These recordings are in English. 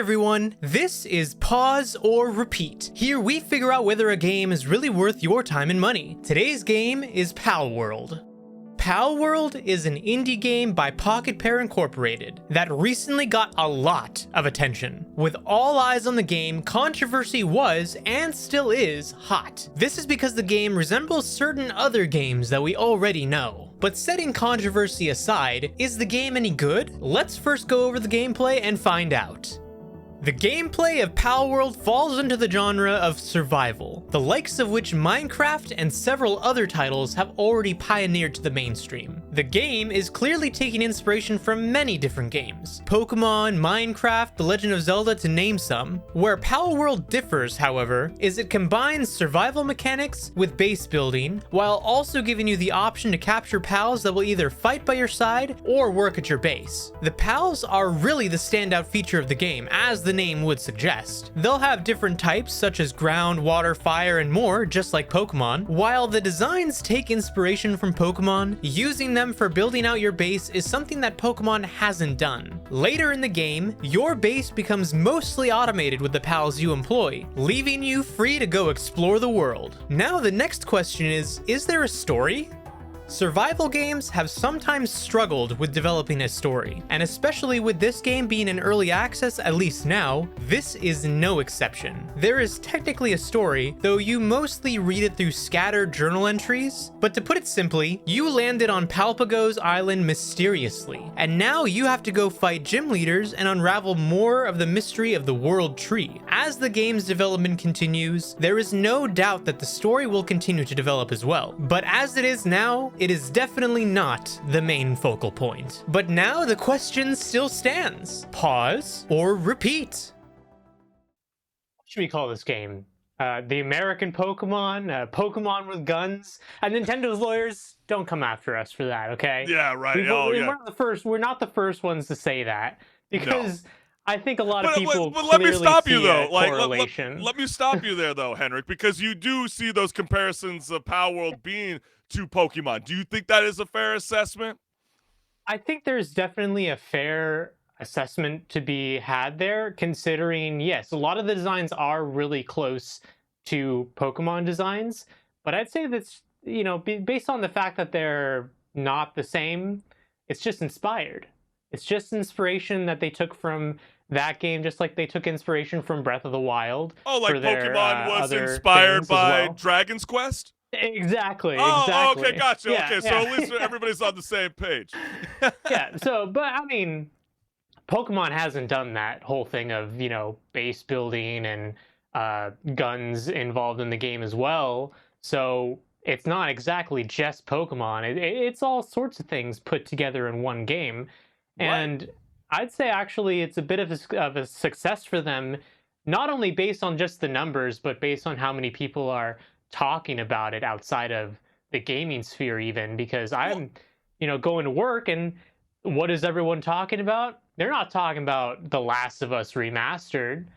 everyone, this is Pause or Repeat. Here we figure out whether a game is really worth your time and money. Today's game is Palworld. Palworld is an indie game by Pocket Pair Incorporated that recently got a lot of attention. With all eyes on the game, controversy was, and still is, hot. This is because the game resembles certain other games that we already know. But setting controversy aside, is the game any good? Let's first go over the gameplay and find out. The gameplay of Palworld falls into the genre of survival, the likes of which Minecraft and several other titles have already pioneered to the mainstream. The game is clearly taking inspiration from many different games, Pokemon, Minecraft, The Legend of Zelda to name some. Where Palworld differs, however, is it combines survival mechanics with base building, while also giving you the option to capture pals that will either fight by your side or work at your base. The pals are really the standout feature of the game, as the name would suggest. They'll have different types such as ground, water, fire, and more, just like Pokemon. While the designs take inspiration from Pokemon, using them for building out your base is something that Pokemon hasn't done. Later in the game, your base becomes mostly automated with the pals you employ, leaving you free to go explore the world. Now the next question is there a story? Survival games have sometimes struggled with developing a story, and especially with this game being in early access, at least now, this is no exception. There is technically a story, though you mostly read it through scattered journal entries, but to put it simply, you landed on Palpago's island mysteriously, and now you have to go fight gym leaders and unravel more of the mystery of the World Tree. As the game's development continues, there is no doubt that the story will continue to develop as well, but as it is now, it is definitely not the main focal point. But now the question still stands. Pause or repeat? What should we call this game? The American Pokemon? Pokemon with guns? And Nintendo's lawyers, don't come after us for that, okay? Yeah, right. We're not the first ones to say that, because no. I think a lot of people but let me stop you though. Let me stop you there though, Henrik, because you do see those comparisons of Palworld being to Pokemon. Do you think that is a fair assessment? I think there's definitely a fair assessment to be had there, considering, yes, a lot of the designs are really close to Pokemon designs, but I'd say that's, based on the fact that they're not the same, it's just inspired. It's just inspiration that they took from that game, just like they took inspiration from Breath of the Wild. Oh, like Pokemon was inspired by Dragon's Quest? Exactly. Okay, gotcha. Yeah, okay, so at least everybody's on the same page. Yeah, but I mean, Pokemon hasn't done that whole thing of, base building and guns involved in the game as well. So it's not exactly just Pokemon. It's all sorts of things put together in one game. And I'd say actually it's a bit of a success for them, not only based on just the numbers, but based on how many people are talking about it outside of the gaming sphere even, because I'm, going to work, and what is everyone talking about? They're not talking about The Last of Us Remastered.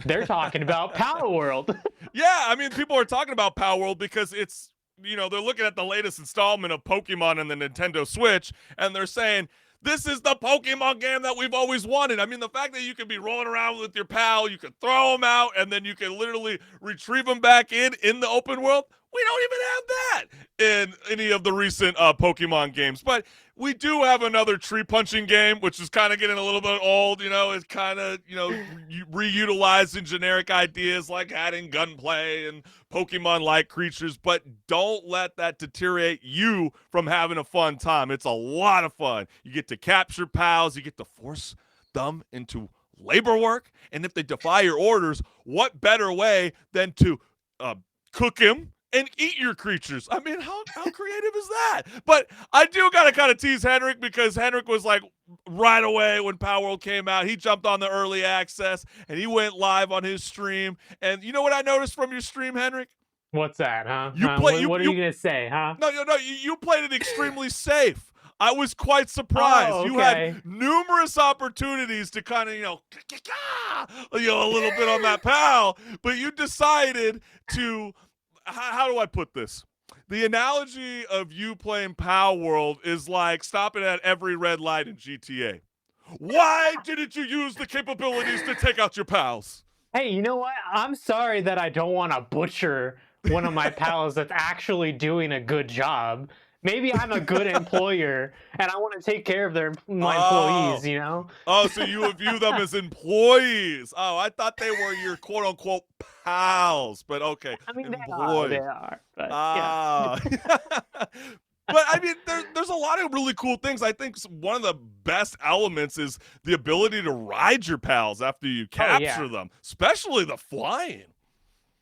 They're talking about Palworld. Yeah, I mean, people are talking about Palworld because it's, they're looking at the latest installment of Pokemon on the Nintendo Switch, and they're saying, this is the Pokemon game that we've always wanted. I mean, the fact that you can be rolling around with your pal, you can throw them out, and then you can literally retrieve them back in the open world. We don't even have that in any of the recent Pokemon games. But we do have another tree punching game, which is kind of getting a little bit old. It's kind of, reutilizing generic ideas like adding gunplay and Pokemon-like creatures. But don't let that deteriorate you from having a fun time. It's a lot of fun. You get to capture pals. You get to force them into labor work. And if they defy your orders, what better way than to cook him and eat your creatures? I mean, how creative is that? But I do gotta kind of tease Henrik, because Henrik was like, right away when Palworld came out, he jumped on the early access and he went live on his stream. And you know what I noticed from your stream, Henrik? What's that, huh? What are you gonna say, huh? No, you played it extremely safe. I was quite surprised. Oh, okay. You had numerous opportunities to kind of, a little bit on that pal, but you decided to, how do I put this? The analogy of you playing Palworld is like stopping at every red light in GTA. Why didn't you use the capabilities to take out your pals? Hey, you know what? I'm sorry that I don't want to butcher one of my pals that's actually doing a good job. Maybe I'm a good employer and I want to take care of my Oh. employees, you know? Oh, so you would view them as employees. Oh, I thought they were your quote unquote pals, but okay, I mean, they employees. are, but Ah. But I mean, there's a lot of really cool things. I think one of the best elements is the ability to ride your pals after you oh yeah. capture them, especially the flying.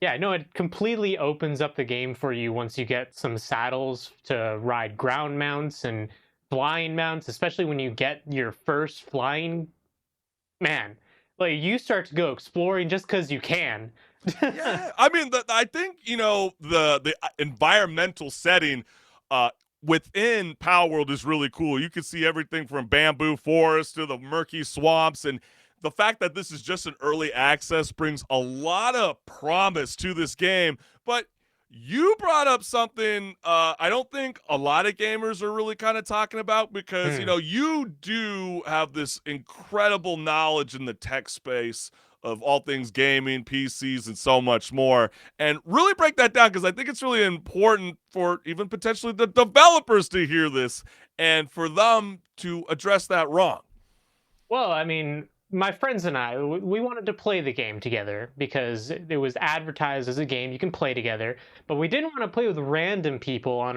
Yeah, no, it completely opens up the game for you once you get some saddles to ride ground mounts and flying mounts, especially when you get your first flying man. Like you start to go exploring just because you can. Yeah, I mean, I think the environmental setting uh, within Palworld is really cool. You can see everything from bamboo forests to the murky swamps, and the fact that this is just an early access brings a lot of promise to this game. But you brought up something I don't think a lot of gamers are really kind of talking about because Hmm. you do have this incredible knowledge in the tech space of all things gaming, PCs, and so much more. And really break that down because I think it's really important for even potentially the developers to hear this and for them to address that wrong. Well, I mean, my friends and I, we wanted to play the game together because it was advertised as a game you can play together, but we didn't want to play with random people on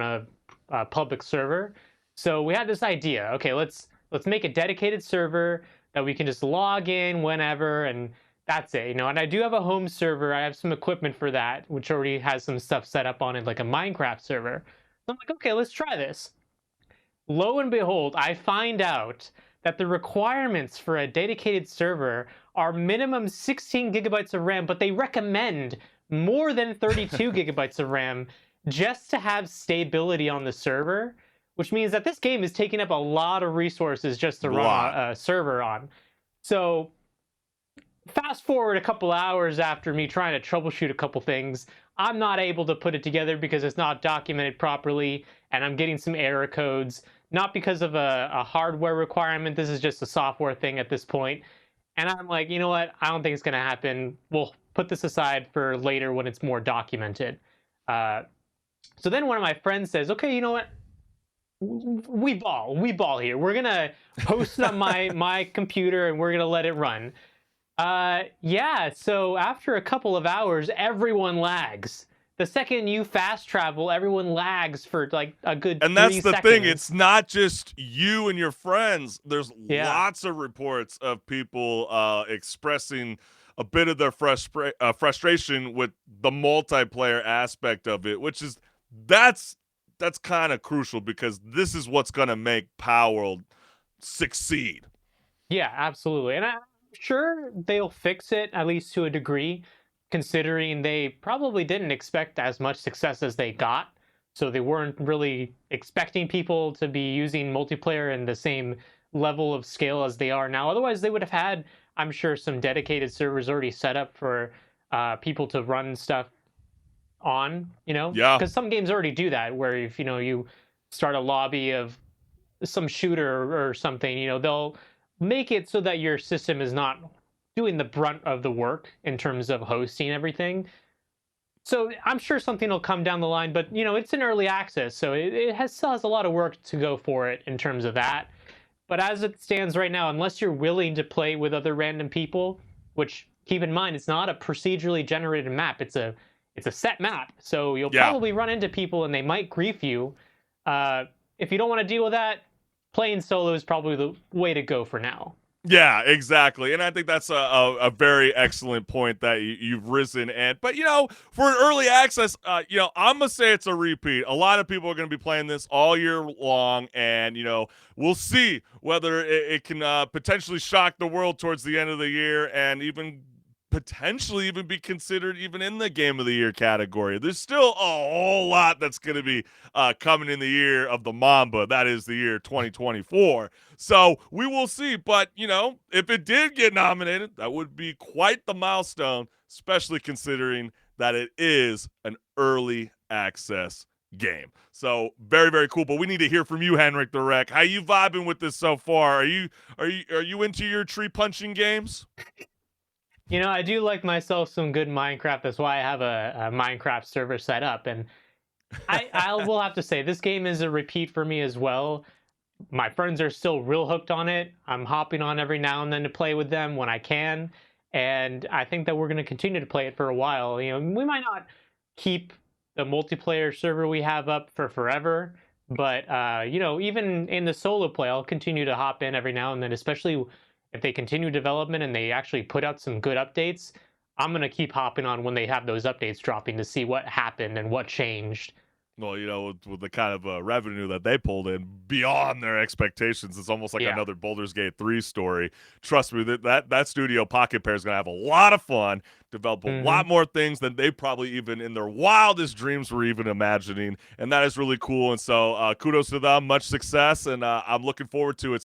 a public server. So we had this idea. Okay, let's make a dedicated server that we can just log in whenever, and that's it. And I do have a home server. I have some equipment for that, which already has some stuff set up on it, like a Minecraft server. So I'm like, okay, let's try this. Lo and behold, I find out that the requirements for a dedicated server are minimum 16 gigabytes of RAM, but they recommend more than 32 gigabytes of RAM just to have stability on the server, which means that this game is taking up a lot of resources just to run Lot. a server on. So fast forward a couple hours after me trying to troubleshoot a couple things, I'm not able to put it together because it's not documented properly, and I'm getting some error codes. Not because of a hardware requirement. This is just a software thing at this point. And I'm like, you know what? I don't think it's going to happen. We'll put this aside for later when it's more documented. Uh, so then one of my friends says, okay, you know what? We ball here. We're gonna host it on my computer and we're gonna let it run. Yeah, so after a couple of hours, everyone lags. The second you fast travel, everyone lags for like a good And three that's the thing. seconds. It's not just you and your friends. There's Yeah. lots of reports of people expressing a bit of their frustration with the multiplayer aspect of it, which is that's that's kind of crucial because this is what's going to make Palworld succeed. Yeah, absolutely. And I'm sure they'll fix it, at least to a degree, considering they probably didn't expect as much success as they got. So they weren't really expecting people to be using multiplayer in the same level of scale as they are now. Otherwise, they would have had, I'm sure, some dedicated servers already set up for people to run stuff on, Yeah. because some games already do that, where if, you start a lobby of some shooter or something, they'll make it so that your system is not doing the brunt of the work in terms of hosting everything. So I'm sure something will come down the line, but it's in early access, so still has a lot of work to go for it in terms of that. But as it stands right now, unless you're willing to play with other random people, which keep in mind it's not a procedurally generated map, it's a set map, so you'll Yeah. probably run into people and they might grief you. If you don't want to deal with that, playing solo is probably the way to go for now. Yeah, exactly. And I think that's a very excellent point that you've risen. But for an early access, I'm gonna say it's a repeat. A lot of people are gonna be playing this all year long, and we'll see whether it can potentially shock the world towards the end of the year, and even potentially even be considered even in the game of the year category. There's still a whole lot that's going to be coming in the year of the Mamba. That is the year 2024. So we will see. But, if it did get nominated, that would be quite the milestone, especially considering that it is an early access game. So very, very cool. But we need to hear from you, Henrik the Wreck. How you vibing with this so far? Are you into your tree punching games? You know, I do like myself some good Minecraft. That's why I have a Minecraft server set up. And I will have to say, this game is a repeat for me as well. My friends are still real hooked on it. I'm hopping on every now and then to play with them when I can. And I think that we're going to continue to play it for a while. You know, we might not keep the multiplayer server we have up for forever, but you know, even in the solo play, I'll continue to hop in every now and then, especially if they continue development and they actually put out some good updates. I'm going to keep hopping on when they have those updates dropping to see what happened and what changed. Well, with the kind of revenue that they pulled in beyond their expectations, it's almost like Yeah. another Baldur's Gate 3 story. Trust me, that studio Pocket Pair is going to have a lot of fun, develop a lot Hmm. more things than they probably even in their wildest dreams were even imagining, and that is really cool. And so, kudos to them, much success, and I'm looking forward to it.